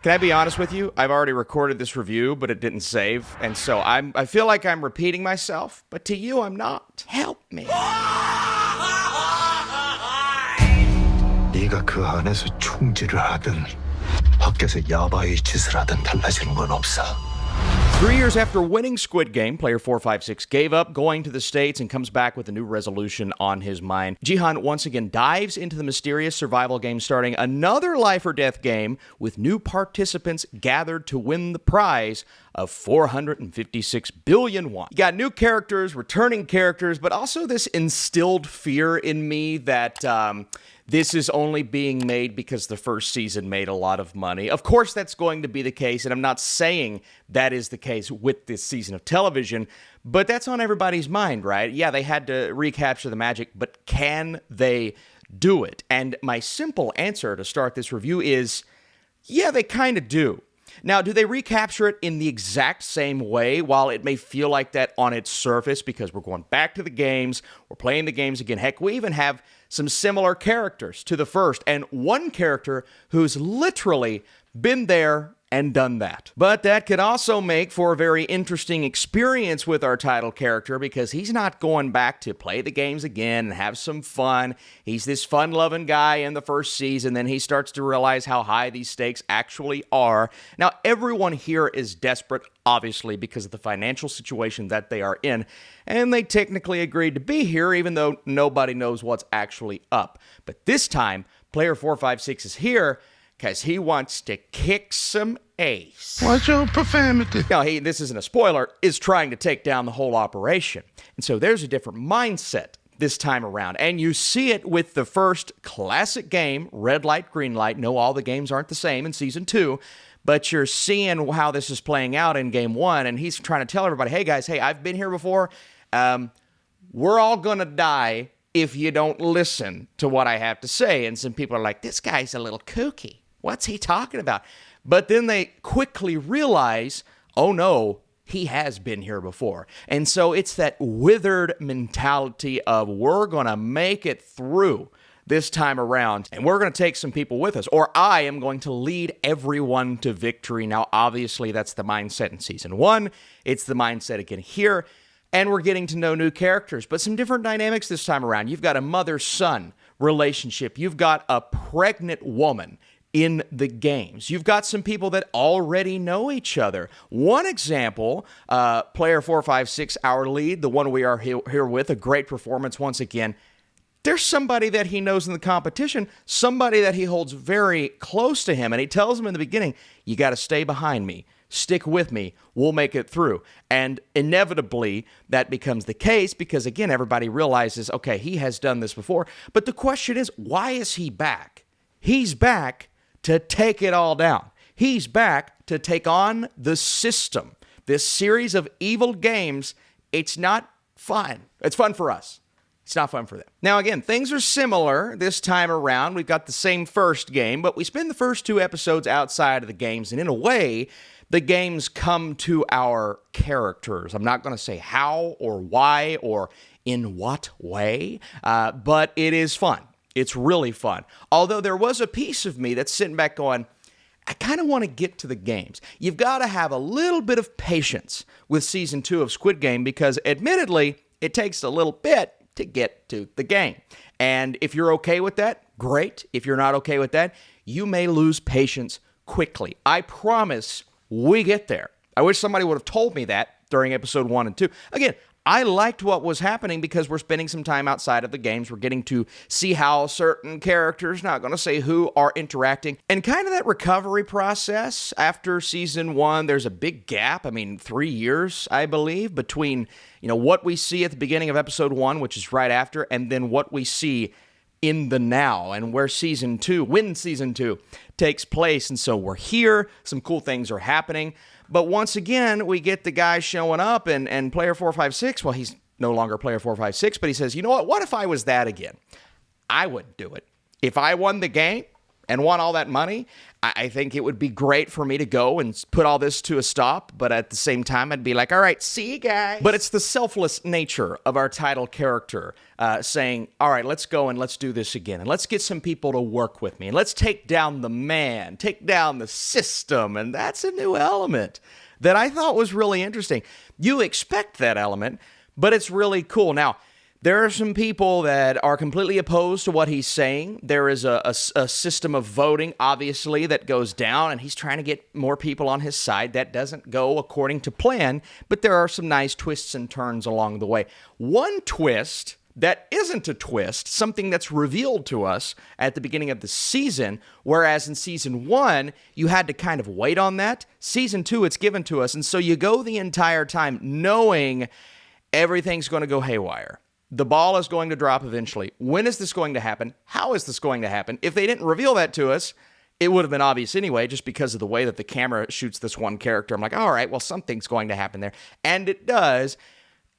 Can I be honest with you? I've already recorded this review, but it didn't save. And so I feel like I'm repeating myself, but to you, I'm not. Help me. 네가 그 안에서 총질을 하든 밖에서 야바이 짓을 하든 달라지는 건 없어. 3 years after winning Squid Game, player 456 gave up going to the States and comes back with a new resolution on his mind. Gi-hun once again dives into the mysterious survival game, starting another life or death game with new participants gathered to win the prize of 456 billion won. You got new characters, returning characters, but also this instilled fear in me that this is only being made because the first season made a lot of money. Of course, that's going to be the case, and I'm not saying that is the case with this season of television, but that's on everybody's mind, right? Yeah, they had to recapture the magic, but can they do it? And my simple answer to start this review is, yeah, they kind of do. Now, do they recapture it in the exact same way? While it may feel like that on its surface, because we're going back to the games, we're playing the games again. Heck, we even have some similar characters to the first, and one character who's literally been there and done that. But that could also make for a very interesting experience with our title character, because he's not going back to play the games again and have some fun. He's this fun-loving guy in the first season, then he starts to realize how high these stakes actually are. Now, everyone here is desperate, obviously, because of the financial situation that they are in, and they technically agreed to be here, even though nobody knows what's actually up. But this time, player 456 is here because he wants to kick some ace. Watch your profanity. Now, this isn't a spoiler, is trying to take down the whole operation. And so there's a different mindset this time around. And you see it with the first classic game, red light, green light. No, all the games aren't the same in season 2, but you're seeing how this is playing out in game 1. And he's trying to tell everybody, hey guys, hey, I've been here before. We're all gonna die if you don't listen to what I have to say. And some people are like, this guy's a little kooky. What's he talking about? But then they quickly realize, oh no, he has been here before. And so it's that withered mentality of we're going to make it through this time around, and we're going to take some people with us, or I am going to lead everyone to victory. Now, obviously, that's the mindset in season 1. It's the mindset again here, and we're getting to know new characters, but some different dynamics this time around. You've got a mother-son relationship. You've got a pregnant woman in the games. You've got some people that already know each other. One example, player 456, our lead, the one we are here with, a great performance once again. There's somebody that he knows in the competition, somebody that he holds very close to him, and he tells him in the beginning, you got to stay behind me. Stick with me. We'll make it through. And inevitably, that becomes the case because, again, everybody realizes, okay, he has done this before. But the question is, why is he back? He's back to take it all down. He's back to take on the system. This series of evil games, it's not fun. It's fun for us. It's not fun for them. Now, again, things are similar this time around. We've got the same first game, but we spend the first 2 episodes outside of the games, and in a way, the games come to our characters. I'm not going to say how or why or in what way, but it is fun. It's really fun. Although there was a piece of me that's sitting back going, I kind of want to get to the games. You've got to have a little bit of patience with season 2 of Squid Game because admittedly, it takes a little bit to get to the game. And if you're okay with that, great. If you're not okay with that, you may lose patience quickly. I promise we get there. I wish somebody would have told me that during episode 1 and 2. Again, I liked what was happening because we're spending some time outside of the games. We're getting to see how certain characters, not going to say who, are interacting. And kind of that recovery process after season 1, there's a big gap. 3 years, I believe, between, what we see at the beginning of episode 1, which is right after, and then what we see in the now and when season 2 takes place. And so we're here. Some cool things are happening. But once again, we get the guy showing up and player 456, well, he's no longer player 456, but he says, you know what if I was that again? I wouldn't do it. If I won the game and want all that money, I think it would be great for me to go and put all this to a stop, but at the same time, I'd be like, all right, see you guys. But it's the selfless nature of our title character saying, all right, let's go and let's do this again, and let's get some people to work with me, and let's take down the man, take down the system, and that's a new element that I thought was really interesting. You expect that element, but it's really cool. Now, there are some people that are completely opposed to what he's saying. There is a system of voting, obviously, that goes down, and he's trying to get more people on his side. That doesn't go according to plan, but there are some nice twists and turns along the way. One twist that isn't a twist, something that's revealed to us at the beginning of the season, whereas in season 1, you had to kind of wait on that. Season 2, it's given to us, and so you go the entire time knowing everything's going to go haywire. The ball is going to drop eventually. When is this going to happen? How is this going to happen? If they didn't reveal that to us, it would have been obvious anyway, just because of the way that the camera shoots this one character. I'm like, all right, well, something's going to happen there. And it does.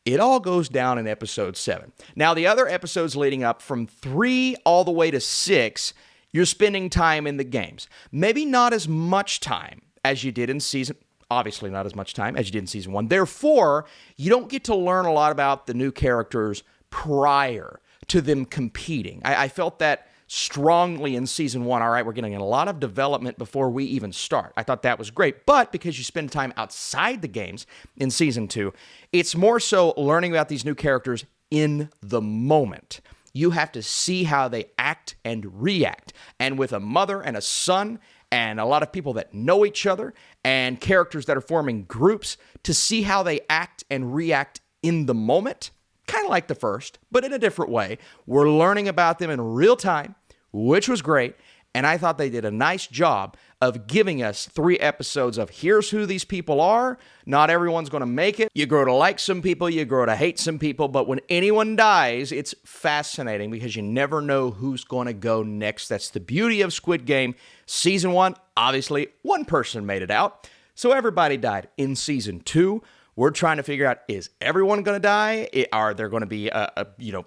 It all goes down in episode 7. Now, the other episodes leading up from 3 all the way to 6, you're spending time in the games. Maybe not as much time as you did in season... Obviously not as much time as you did in season 1. Therefore, you don't get to learn a lot about the new characters prior to them competing. I felt that strongly in season 1. All right, we're getting a lot of development before we even start. I thought that was great. But because you spend time outside the games in season 2, it's more so learning about these new characters in the moment. You have to see how they act and react. And with a mother and a son and a lot of people that know each other and characters that are forming groups, to see how they act and react in the moment, kind of like the first, but in a different way. We're learning about them in real time, which was great. And I thought they did a nice job of giving us 3 episodes of here's who these people are. Not everyone's going to make it. You grow to like some people, you grow to hate some people, but when anyone dies, it's fascinating because you never know who's going to go next. That's the beauty of Squid Game. Season 1, obviously, one person made it out, so everybody died. In season 2, we're trying to figure out, is everyone going to die? Are there going to be,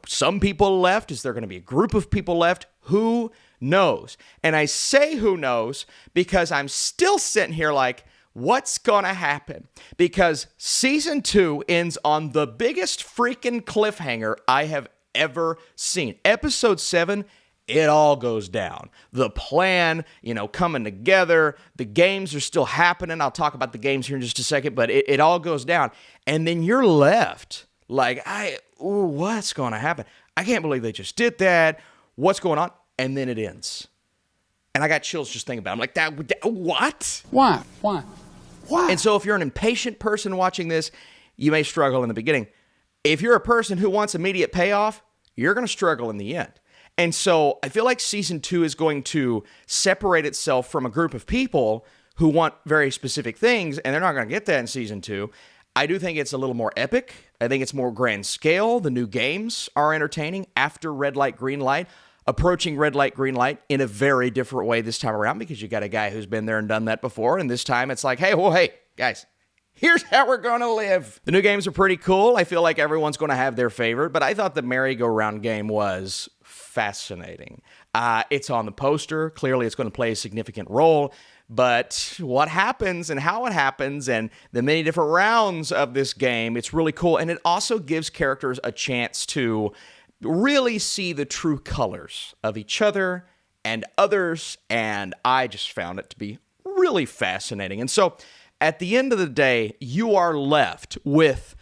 some people left? Is there going to be a group of people left? Who knows? And I say who knows because I'm still sitting here like, what's going to happen? Because season 2 ends on the biggest freaking cliffhanger I have ever seen. Episode 7, it all goes down. The plan, coming together. The games are still happening. I'll talk about the games here in just a second, but it all goes down. And then you're left like, what's going to happen? I can't believe they just did that. What's going on? And then it ends. And I got chills just thinking about it. I'm like, what? Why? And so if you're an impatient person watching this, you may struggle in the beginning. If you're a person who wants immediate payoff, you're going to struggle in the end. And so I feel like season 2 is going to separate itself from a group of people who want very specific things, and they're not going to get that in season 2. I do think it's a little more epic. I think it's more grand scale. The new games are entertaining after Red Light, Green Light, approaching Red Light, Green Light in a very different way this time around because you got a guy who's been there and done that before, and this time it's like, hey, guys, here's how we're going to live. The new games are pretty cool. I feel like everyone's going to have their favorite, but I thought the merry-go-round game was fascinating. It's on the poster. Clearly, it's going to play a significant role, but what happens and how it happens and the many different rounds of this game, it's really cool, and it also gives characters a chance to really see the true colors of each other and others, and I just found it to be really fascinating. And so at the end of the day, you are left with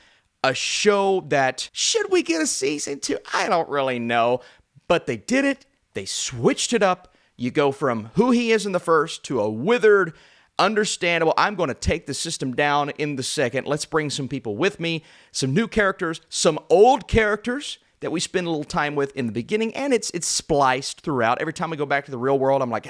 a show that, should we get a season 2? I don't really know, but they did it. They switched it up. You go from who he is in the first to a withered, understandable, I'm going to take the system down in the second. Let's bring some people with me, some new characters, some old characters that we spend a little time with in the beginning, and it's spliced throughout. Every time we go back to the real world, I'm like,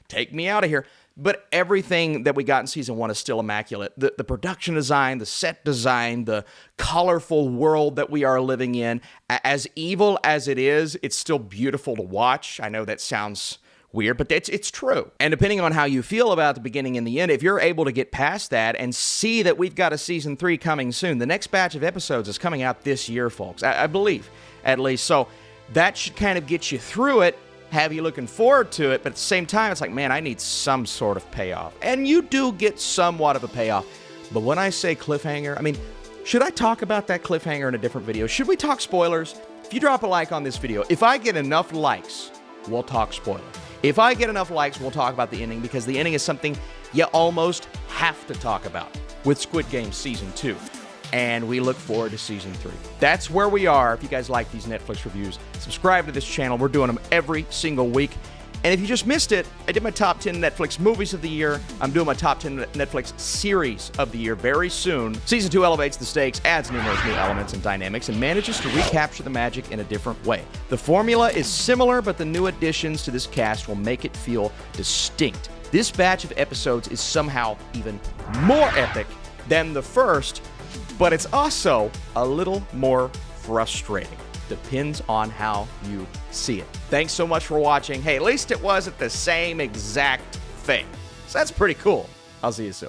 take me out of here. But everything that we got in season 1 is still immaculate. The production design, the set design, the colorful world that we are living in, as evil as it is, it's still beautiful to watch. I know that sounds weird, but it's true. And depending on how you feel about the beginning and the end, if you're able to get past that and see that we've got a season 3 coming soon, the next batch of episodes is coming out this year, folks. I believe, at least. So that should kind of get you through it. have you looking forward to it, but at the same time, it's like, man, I need some sort of payoff. And you do get somewhat of a payoff. But when I say cliffhanger, I mean, should I talk about that cliffhanger in a different video? Should we talk spoilers? If you drop a like on this video, if I get enough likes, we'll talk spoilers. If I get enough likes, we'll talk about the ending, because the ending is something you almost have to talk about with Squid Game Season 2. And we look forward to Season 3. That's where we are. If you guys like these Netflix reviews, subscribe to this channel. We're doing them every single week. And if you just missed it, I did my top 10 Netflix movies of the year. I'm doing my top 10 Netflix series of the year very soon. Season 2 elevates the stakes, adds numerous new elements and dynamics, and manages to recapture the magic in a different way. The formula is similar, but the new additions to this cast will make it feel distinct. This batch of episodes is somehow even more epic than the first, but it's also a little more frustrating. Depends on how you see it. Thanks so much for watching. Hey, at least it wasn't the same exact thing. So that's pretty cool. I'll see you soon.